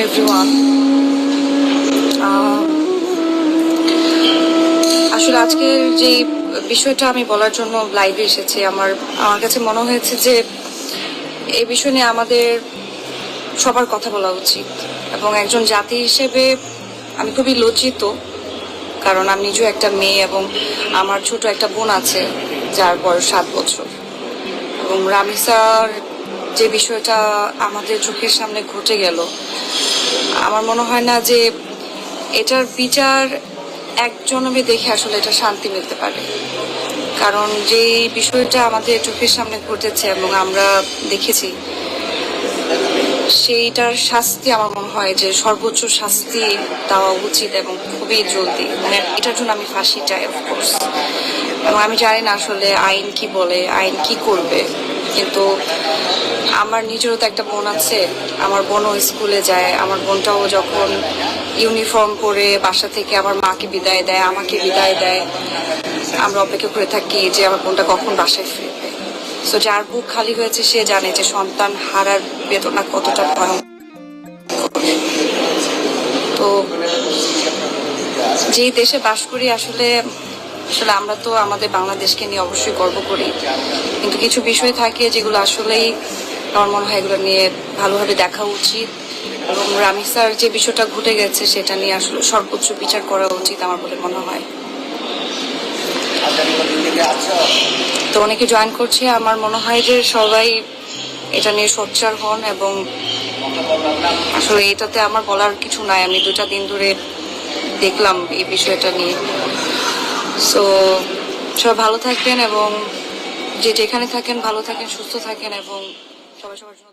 Everyone. আসলে আজকের যে বিষয়টা আমি বলার জন্য লাইভে এসেছি, আমার কাছে মনে হয়েছে যে এই বিষয় নিয়ে আমাদের সবার কথা বলা উচিত, এবং একজন জাতি হিসেবে আমি খুবই লজ্জিত, কারণ আমি নিজেও একটা মেয়ে এবং আমার ছোট একটা বোন আছে যার বয়স 7 বছর। এবং রামিসার যে বিষয়টা আমাদের চোখের সামনে ঘটে গেল, আমার মনে হয় না যে এটার বিচার এক জনমে দেখে আসলে এটা শান্তি মিলতে পারে। কারণ যে বিষয়টা আমাদের চোখের সামনে ঘটেছে এবং আমরা দেখেছি, সেইটার শাস্তি আমার মনে হয় যে সর্বোচ্চ শাস্তি দেওয়া উচিত এবং খুবই জলদি। মানে এটার জন্য আমি ফাঁসি চাই, অফকোর্স। এবং আমি জানি না আসলে আইন কি বলে, আইন কি করবে, কিন্তু আমার নিজেরও তো একটা বোন আছে। আমার বোনও স্কুলে যায়। আমার বোনটাও যখন ইউনিফর্ম পরে বাসা থেকে আমার মাকে বিদায় দেয়, আমাকে বিদায় দেয়, আমরা অপেক্ষা করে থাকি যে আমার বোনটা কখন বাসায় ফিরবে। সো যার বুক খালি হয়েছে সে জানে যে সন্তান হারার বেদনা কতটা ভয়ঙ্কর। তো যেই দেশে বাস করি, আসলে আসলে আমরা তো আমাদের বাংলাদেশকে নিয়ে অবশ্যই গর্ব করি, কিন্তু কিছু বিষয় থাকে যেগুলো আসলেই আমার মনে হয় এগুলো নিয়ে ভালোভাবে দেখা উচিত। এবং রামিসার যে বিষয়টা ঘটে গেছে সেটা নিয়ে আসলে সর্বোচ্চ বিচার করা উচিত আমার বলে মনে হয়। তো অনেকে জয়েন করছে, আমার মনে হয় যে সবাই এটা নিয়ে সোচ্চার হন। এবং আসলে এটাতে আমার বলার কিছু নাই, আমি 2টা দিন ধরে দেখলাম এই বিষয়টা নিয়ে। সো সবাই ভালো থাকবেন, এবং যে যেখানে থাকেন ভালো থাকেন, সুস্থ থাকেন, এবং সবাই সবার জন্য